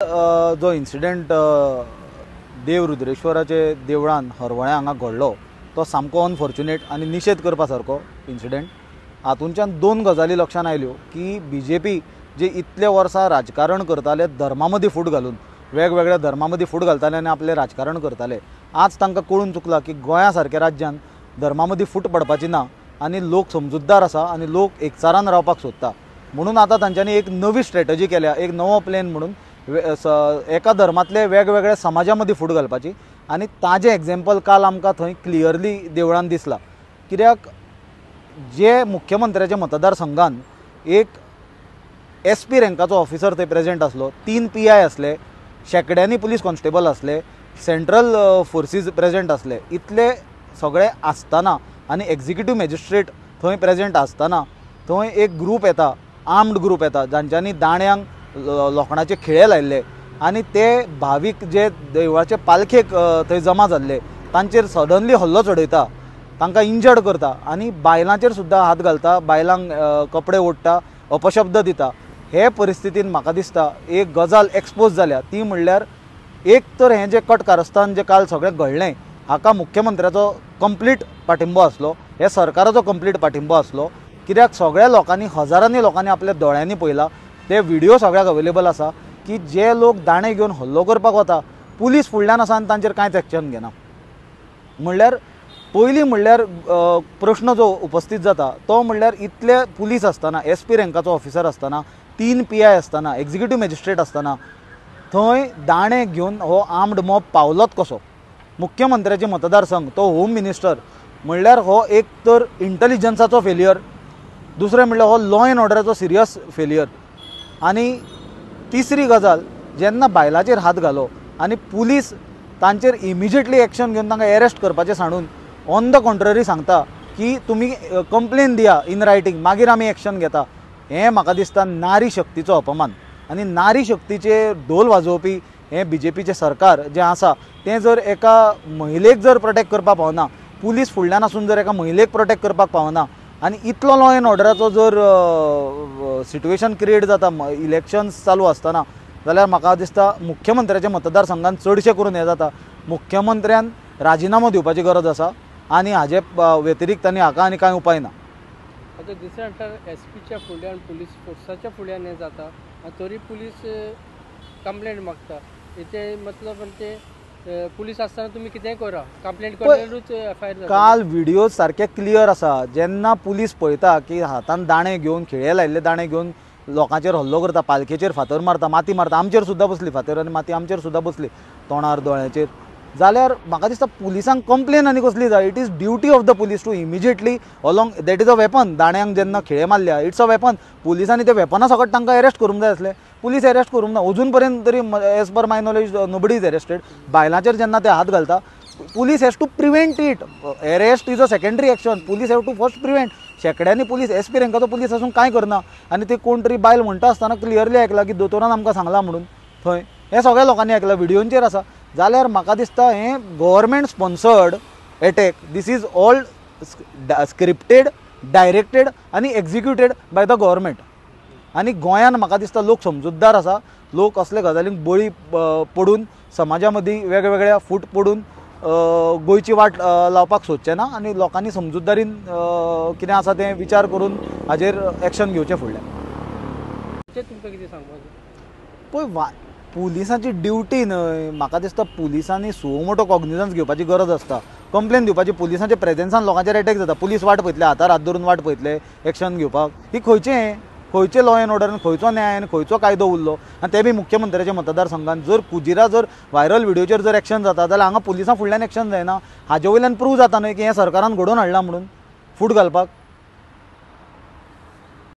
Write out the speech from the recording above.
जो इन्सिडेंट देव रुद्रेश्वराचे देवळान हरवळ्या हांगा घडलो तो सामको अनफॉर्च्युनेट आनी निशेध करपा सारको इन्सिडेंट। हातूंतल्यान दोन गजाली लक्षांत आयल्यो की बीजेपी जे इतले वर्सां राजकारण करताले धर्मा मदीं फूट घालून वेगवेगळ्या धर्मा मदीं फूट घालताले आनी आपले राजकारण करताले, आज तांकां कळून चुकला की गोंया सारक्या राज्यान धर्मा मदीं फूट पडपाची ना आनी लोक समजूतदार आसा आनी लोक एकचारान रावपाक सोदता। म्हणून आतां तांच्यांनी एक नवी स्ट्रॅटजी केल्या, एक नवो प्लॅन म्हणून एका धर्मातले वेगवेगळ्या समाजा मदीं फूट घालपाची। आनी ताजें एग्जाम्पल काल आमकां थंय क्लियरली देवळान दिसला। कित्याक जे मुख्यमंत्र्याच्या मतदारसंघान एक SP रँकाचो ऑफिसर थंय प्रेजेंट आसलो, 3 PI आसले, शेकड्यांनी पुलीस कॉन्स्टेबल आसले, सेंट्रल फोर्सीस प्रेजेंट आसले, इतले सगळे आसतना आनी एक्झिक्युटीव मॅजिस्ट्रेट थंय प्रेजेंट आसतना थंय एक ग्रूप येता, आर्म्ड ग्रूप येता, जांच्यांनी दांड्यांक लोखणाचे खिळे लायिल्ले आनी ते भावीक जे देवळाचे पालखेक थंय जमा जाल्ले तांचेर सडनली हल्लो चडयता, तांकां इंजर्ड करता आनी बायलांचेर सुद्दां हात घालता, बायलांक कपडे ओडटा, अपशब्द दिता। हे परिस्थितीन म्हाका दिसता एक गजाल एक्सपोज जाल्या, ती म्हणल्यार एक तर हें जे कट कारस्थान जे काल सगळें घडलें हाका मुख्यमंत्र्याचो कंप्लीट पाठिंबो आसलो, हे सरकाराचो कंप्लीट पाठिंबो आसलो। कित्याक सगळ्या लोकांनी, हजारांनी लोकांनी आपल्या दोळ्यांनी पळयला, ते व्हिडिओ सगळ्याक अवेलेबल आसा की जे लोक दाणे घेवन हल्लो करपाक वता पुलीस फुडल्यान आसा आनी तांचेर कांयच एक्शन घेना। म्हणल्यार पयलीं म्हणल्यार प्रश्न जो उपस्थित जाता तो म्हणल्यार इतले पुलीस आसतना, SP रँकाचो ऑफिसर आसतना, 3 PI आसतना, एक्झिक्युटीव मॅजिस्ट्रेट आसतना थंय दाणे घेवन हो आर्म्ड मॉब पावलोच कसो। मुख्यमंत्र्याचे मतदारसंघ, तो होम मिनिस्टर, म्हणल्यार हो एक तर इंटेलिजन्साचो फेलियर, दुसरें म्हणल्यार हो लॉ एंड ऑर्डराचो सिरियस फेलियर, आनी तिसरी गजाल जेन्ना बायलांचेर हात घालो आनी पुलीस तांचेर इमिजिएटली एक्शन घेवन तांकां अरेस्ट करपाचें सांडून ऑन द कॉन्ट्ररी सांगता की तुमी कंप्लेन दिया इन रायटींग, मागीर आमी एक्शन घेता। हें म्हाका दिसता नारी शक्तीचो अपमान आनी नारी शक्तीचे ढोल वाजोवपी हें BJPचें सरकार जें आसा तें जर एका महिलेक जर प्रोटेक्ट करपाक पावना, पुलीस फुडल्यान आसून जर एका महिलेक प्रोटेक्ट करपाक पावना आनी इतलो लॉ एंड ऑर्डराचो जर सिट्युएशन क्रिएट जाता इलेक्शन्स चालू आसतना, जाल्यार म्हाका दिसता मुख्यमंत्र्याच्या मतदारसंघान चडशें करून हें जाता मुख्यमंत्र्यान राजिनामो दिवपाची गरज आसा आनी हाजे व्यतिरिक्त आनी हाका आनी कांय उपाय ना। आता दुसऱ्या फावट SPच्या फुड्यान पुलीस फोर्साच्या फुड्यान हें जाता आनी तरी पुलीस कंप्लेंट मागता, हेचे मतलब म्हणजे पुलीस आसतना तुमी कितेंय करा, कंप्लेंट केल्यारूच FIR जाता। काल व्हिडिओ सारके क्लियर आसा, जेन्ना पुलीस पळयता की हातान दाणे घेवन, खिळे लायिल्ले दाणे घेवन लोकांचेर हल्लो करता, पालखेचेर फातर मारता, माती मारता, आमचेर सुद्दां बसली फातर आनी माती आमचेर सुद्दां बसली तोंडार दोळ्याचेर, जाल्यार म्हाका दिसता पुलिसांक कंप्लेन आनी कसली जाय। It is duty of the police to immediately along, that is a weapon, दाण्यांक जेन्ना खिळे मारल्या इट्स अ वेपन, पुलिसांनी ते वेपना सकट तांकां अरेस्ट करूंक जाय आसलें, पुलीस अरेस्ट करूंक ना अजून पर्यंत तरी as per my knowledge nobody is arrested. बायलांचेर जेन्ना ते हात घालता police has to prevent it, arrest is a secondary action, police have to first prevent. शेकड्यांनी पुलीस SP रँकाचो पुलीस आसून कांय करना आनी ते कोण तरी बायल म्हणटा आसतना क्लियरली आयकला की दोतोरान आमकां सांगला म्हणून थंय, हें सगळ्या लोकांनी आयकलां, व्हिडिओंचेर आसा। जाल्यार म्हाका दिसता हें government sponsored attack, this is all scripted, directed आनी एक्झिक्युटेड बाय द गव्हर्मेंट। आनी गोंयान म्हाका दिसता लोक समजूतदार आसा, लोक असले गजालींक बळी पडून समाजा मदीं वेगवेगळ्या फूट पडून गोंयची वाट लावपाक सोदचे ना आनी लोकांनी समजूतदारीन कितें आसा तें विचार करून हाजेर एक्शन घेवचें फुडलें। तुमकां कितें सांगपाचें पळय, पुलिसांची ड्युटी न्हय, म्हाका दिसता पुलिसांनी सो मोठो कॉग्निजन्स घेवपाची गरज आसता, कंप्लेन दिवपाची, पुलिसांच्या प्रेझेन्सान लोकांचेर अटॅक जाता, पुलीस वाट पळयतले, हातार हात धरून वाट पळयतले एक्शन घेवपाक, ही खंयचे लॉ एंड ऑर्डर, खंयचो न्याय आनी खंयचो कायदो उरलो, आनी ते बी मुख्यमंत्र्याच्या मतदारसंघान। जर कुजिरा जर व्हायरल व्हिडिओचेर जर एक्शन जाता जाल्यार हांगा पुलिसां फुडल्यान एक्शन जायना, हाजे वयल्यान प्रूव जाता न्हय की हें सरकारान घडोवन हाडलां म्हणून फूट घालपाक।